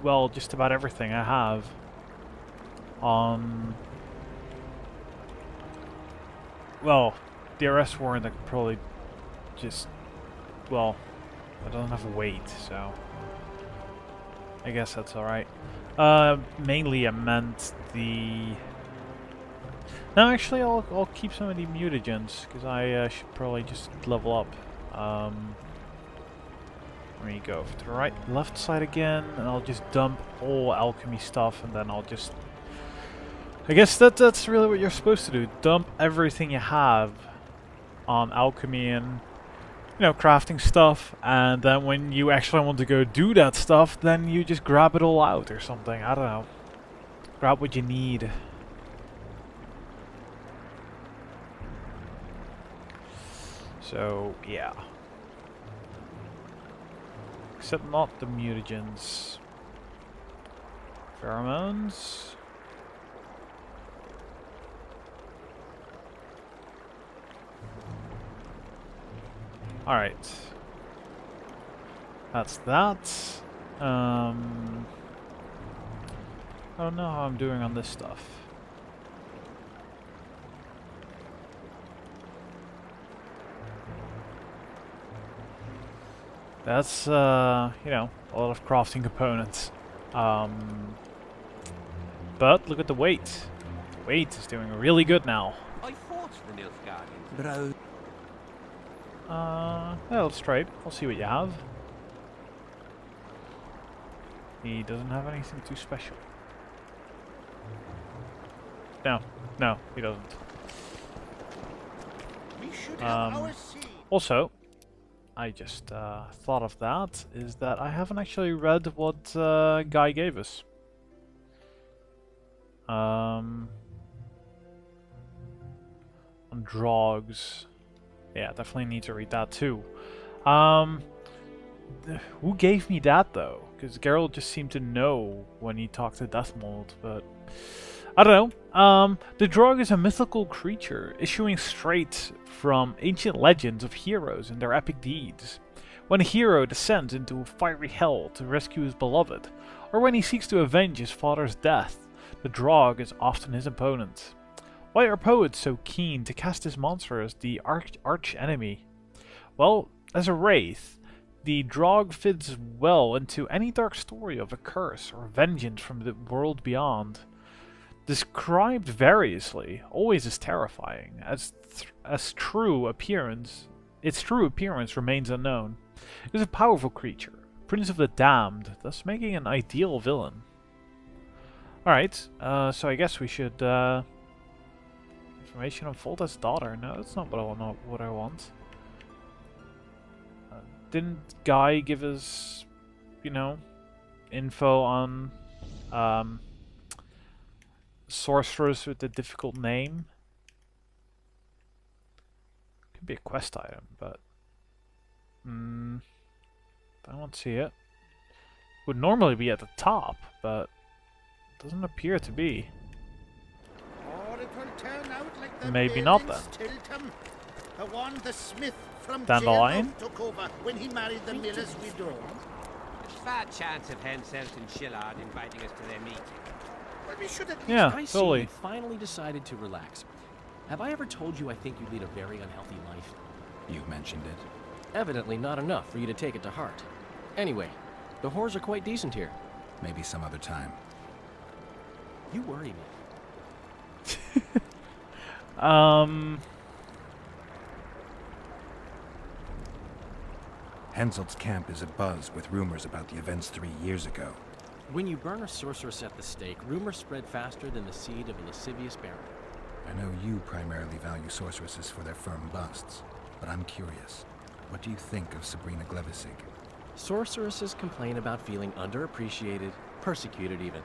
well, just about everything I have on... Well, the arrest warrant I could probably just... Well, I don't have weight, so... I guess that's alright. Mainly I meant the... No, actually I'll keep some of the mutagens, because I should probably just level up. There you go, to the right, left side again, and I'll just dump all alchemy stuff, and then I'll just... I guess that's really what you're supposed to do. Dump everything you have on alchemy and, you know, crafting stuff, and then when you actually want to go do that stuff, then you just grab it all out or something. I don't know. Grab what you need. So, yeah. Except not the mutagens. Pheromones. Alright. That's that. I don't know how I'm doing on this stuff. That's, you know, a lot of crafting components. But look at the weight. The weight is doing really good now. I fought the Nilfgaardians. Yeah, let's trade. I'll see what you have. He doesn't have anything too special. No, no, he doesn't. Also, I just thought of that, is that I haven't actually read what Guy gave us. On drogs. Yeah, definitely need to read that too. Who gave me that though? Because Geralt just seemed to know when he talked to Deathmold, but I don't know. The Drog is a mythical creature issuing straight from ancient legends of heroes and their epic deeds. When a hero descends into a fiery hell to rescue his beloved, or when he seeks to avenge his father's death, the Drog is often his opponent. Why are poets so keen to cast this monster as the arch enemy? Well, as a wraith, the Drog fits well into any dark story of a curse or vengeance from the world beyond. Described variously, always as terrifying, its true appearance remains unknown. It is a powerful creature, Prince of the Damned, thus making an ideal villain. Alright, so I guess we should, information on Foltest's daughter. No, that's not what I want. Didn't Guy give us, you know, info on, sorcerers with a difficult name? Could be a quest item, but I don't see it. Would normally be at the top, but doesn't appear to be. Maybe not then. Dandelion? Took over when he married the miller's widow. There's a fair chance of Henselt and Shillard inviting us to their meeting. Well, we should at least... Yeah, I see totally. you finally decided to relax. Have I ever told you I think you lead a very unhealthy life? You've mentioned it. Evidently not enough for you to take it to heart. Anyway, the whores are quite decent here. Maybe some other time. You worry me. Henselt's camp is abuzz with rumors about the events 3 years ago. When you burn a sorceress at the stake, rumors spread faster than the seed of a lascivious baron. I know you primarily value sorceresses for their firm busts, but I'm curious. What do you think of Sabrina Glevisig? Sorceresses complain about feeling underappreciated, persecuted even.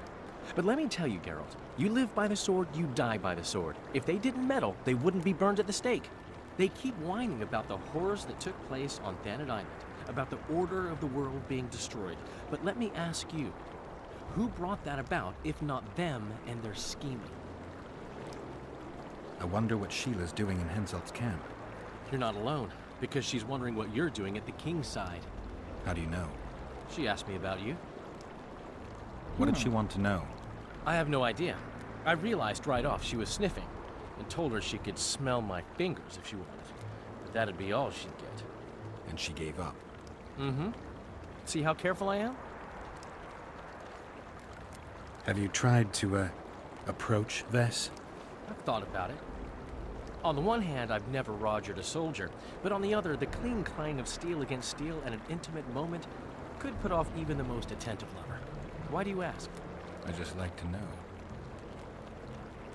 But let me tell you, Geralt, you live by the sword, you die by the sword. If they didn't meddle, they wouldn't be burned at the stake. They keep whining about the horrors that took place on Thanet Island, about the order of the world being destroyed. But let me ask you, who brought that about if not them and their scheming? I wonder what Sheila's doing in Henselt's camp. You're not alone, because she's wondering what you're doing at the king's side. How do you know? She asked me about you. What did she want to know? I have no idea. I realized right off she was sniffing and told her she could smell my fingers if she wanted. But that'd be all she'd get. And she gave up. Mm-hmm. See how careful I am? Have you tried to, approach Vess? I've thought about it. On the one hand, I've never rogered a soldier, but on the other, the clean clang of steel against steel at an intimate moment could put off even the most attentive lover. Why do you ask? I just like to know.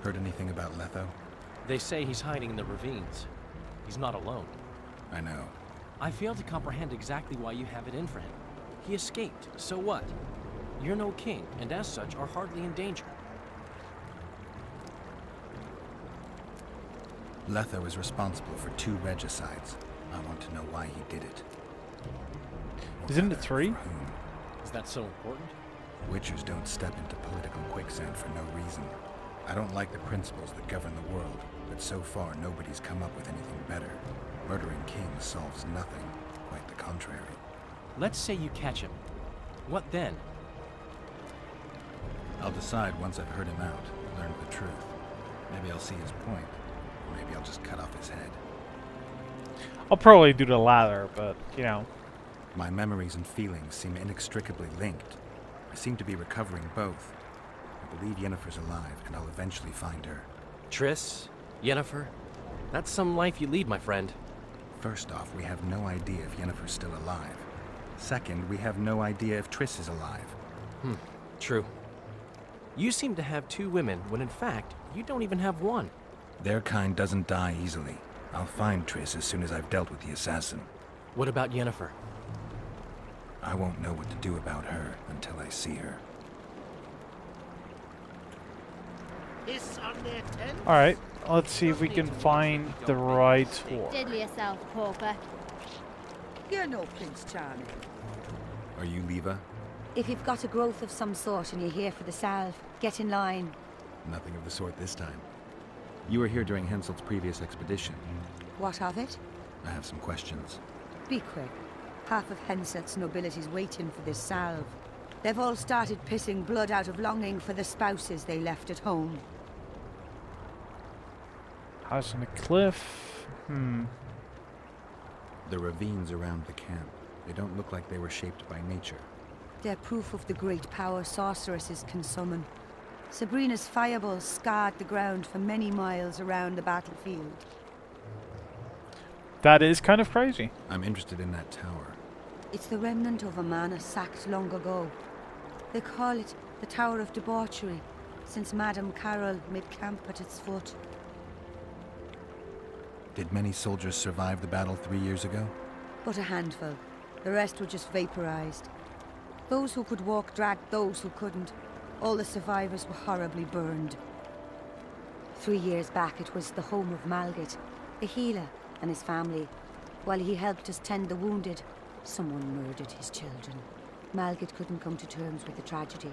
Heard anything about Letho? They say he's hiding in the ravines. He's not alone. I know. I fail to comprehend exactly why you have it in for him. He escaped, so what? You're no king, and as such are hardly in danger. Letho is responsible for 2 regicides. I want to know why he did it. Isn't it Rather, 3? for whom. Is that so important? Witchers don't step into political quicksand for no reason. I don't like the principles that govern the world, but so far nobody's come up with anything better. Murdering kings solves nothing. Quite the contrary. Let's say you catch him. What then? I'll decide once I've heard him out, learned the truth. Maybe I'll see his point. Or maybe I'll just cut off his head. I'll probably do the latter, but, you know. My memories and feelings seem inextricably linked. I seem to be recovering both. I believe Yennefer's alive, and I'll eventually find her. Triss? Yennefer? That's some life you lead, my friend. First off, we have no idea if Yennefer's still alive. Second, we have no idea if Triss is alive. True. You seem to have 2 women, when in fact, you don't even have one. Their kind doesn't die easily. I'll find Triss as soon as I've dealt with the assassin. What about Yennefer? I won't know what to do about her until I see her. Hiss on their tent. Alright, let's see if we can find the right tour. Diddle yourself, pauper. You're no Prince Charming. Are you Leva? If you've got a growth of some sort and you're here for the salve, get in line. Nothing of the sort this time. You were here during Henselt's previous expedition. What of it? I have some questions. Be quick. Half of Henselt's nobility's waiting for this salve. They've all started pissing blood out of longing for the spouses they left at home. House on the cliff. The ravines around the camp. They don't look like they were shaped by nature. They're proof of the great power sorceresses can summon. Sabrina's fireballs scarred the ground for many miles around the battlefield. That is kind of crazy. I'm interested in that tower. It's the remnant of a manor sacked long ago. They call it the Tower of Debauchery, since Madame Carol made camp at its foot. Did many soldiers survive the battle 3 years ago? But a handful. The rest were just vaporized. Those who could walk dragged those who couldn't. All the survivors were horribly burned. 3 years back, it was the home of Malgit, a healer, and his family. While he helped us tend the wounded, someone murdered his children. Malgit couldn't come to terms with the tragedy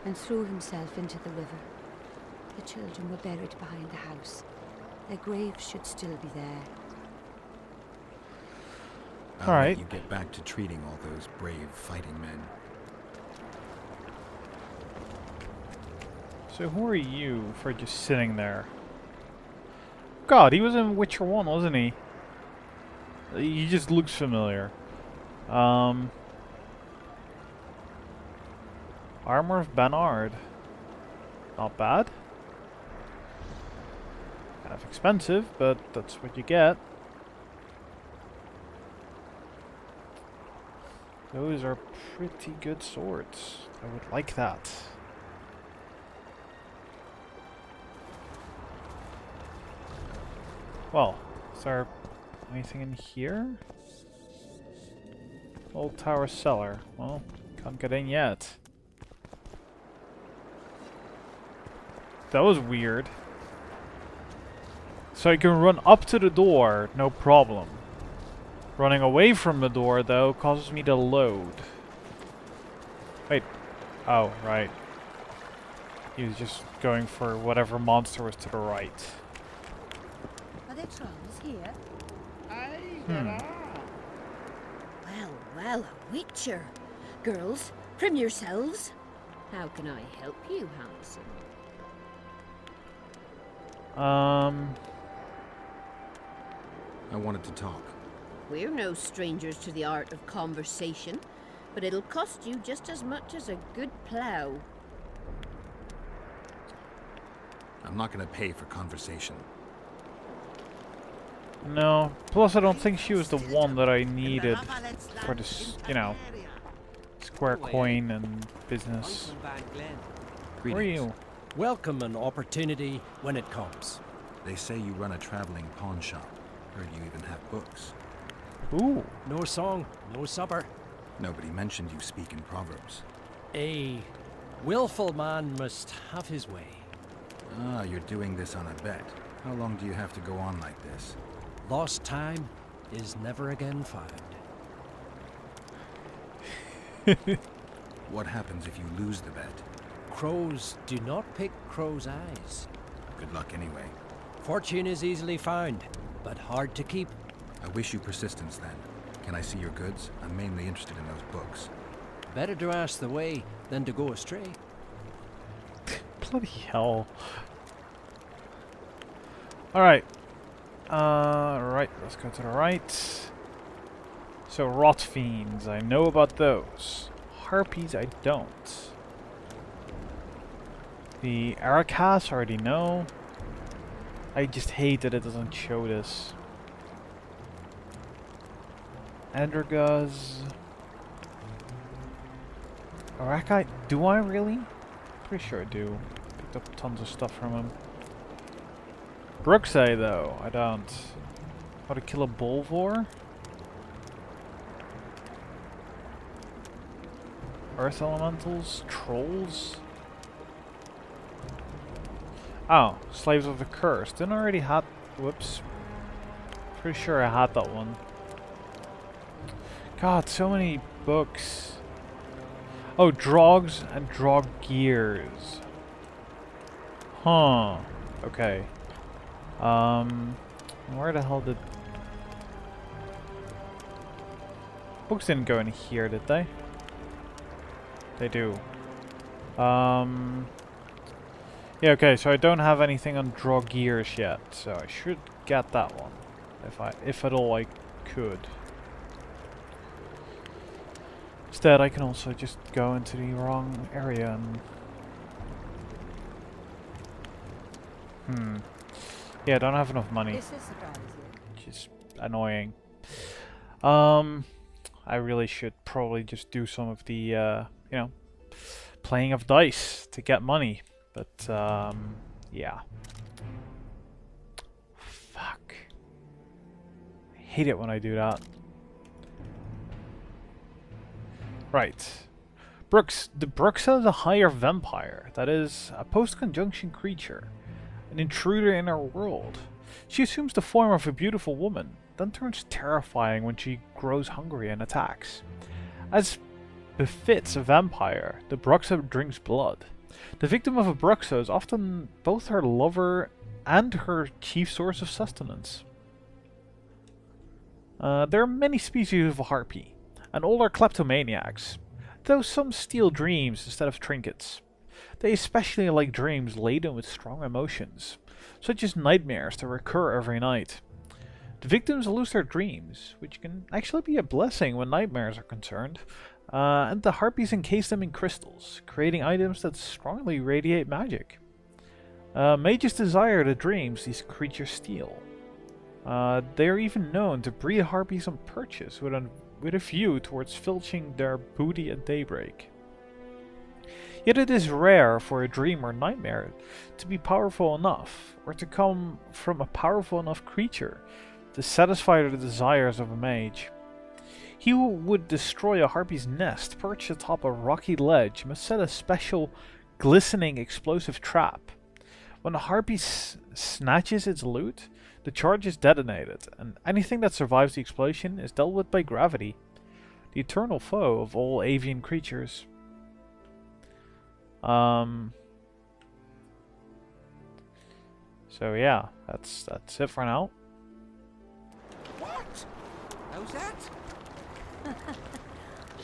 and threw himself into the river. The children were buried behind the house. Their graves should still be there. I'll All let right. you get back to treating all those brave fighting men. So who are you for just sitting there? God, he was in Witcher 1, wasn't he? He just looks familiar. Armor of Bernard. Not bad. Kind of expensive, but that's what you get. Those are pretty good swords. I would like that. Well, is there anything in here? Old Tower Cellar. Well, can't get in yet. That was weird. So you can run up to the door, no problem. Running away from the door, though, causes me to load. Wait. Oh, right. He was just going for whatever monster was to the right. Are there trolls here? Aye, there are. Well, well, a witcher. Girls, prim yourselves. How can I help you, handsome? I wanted to talk. We're no strangers to the art of conversation, but it'll cost you just as much as a good plough. I'm not gonna pay for conversation. No. Plus, I don't think she was the one that I needed for this, you know, square coin and I'm business. from Van Glen. Who are you? Welcome an opportunity when it comes. They say you run a traveling pawn shop. Heard you even have books. Ooh. No song, no supper. Nobody mentioned you speak in proverbs. A willful man must have his way. Ah, you're doing this on a bet. How long do you have to go on like this? Lost time is never again found. What happens if you lose the bet? Crows do not pick crows' eyes. Good luck anyway. Fortune is easily found, but hard to keep. I wish you persistence then. Can I see your goods? I'm mainly interested in those books. Better to ask the way than to go astray. Bloody hell. Alright. Right, let's go to the right. So, rot fiends, I know about those. Harpies, I don't. The Arakas, I already know. I just hate that it doesn't show this. Enderguz. Arakai, do I really? Pretty sure I do. Picked up tons of stuff from him. Brooksay, though, I don't. How to kill a Bulvor? Earth Elementals? Trolls? Oh, Slaves of the Curse. Didn't I already have... Whoops. Pretty sure I had that one. God, so many books. Oh, Drogs and Drog Gears. Huh. Okay. Where the hell did... Books didn't go in here, did they? They do. Yeah, okay, so I don't have anything on Draw Gears yet, so I should get that one. If at all I could. Instead, I can also just go into the wrong area and... Yeah, I don't have enough money. This is surprising. Which is annoying. I really should probably just do some of the, you know, playing of dice to get money. But, yeah. Fuck. I hate it when I do that. Right. The Bruxa is a higher vampire. That is, a post-conjunction creature. An intruder in our world. She assumes the form of a beautiful woman, then turns terrifying when she grows hungry and attacks. As befits a vampire, the Bruxa drinks blood. The victim of a Bruxa is often both her lover and her chief source of sustenance. There are many species of harpy, and all are kleptomaniacs, though some steal dreams instead of trinkets. They especially like dreams laden with strong emotions, such as nightmares that recur every night. The victims lose their dreams, which can actually be a blessing when nightmares are concerned, and the harpies encase them in crystals, creating items that strongly radiate magic. Mages desire the dreams these creatures steal. They are even known to breed harpies on purchase with a view towards filching their booty at daybreak. Yet it is rare for a dream or nightmare to be powerful enough, or to come from a powerful enough creature to satisfy the desires of a mage. He who would destroy a harpy's nest perched atop a rocky ledge must set a special, glistening explosive trap. When a harpy snatches its loot, the charge is detonated, and anything that survives the explosion is dealt with by gravity, the eternal foe of all avian creatures. So yeah, that's it for now. What? How's that?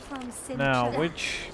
From Now, Sintra. which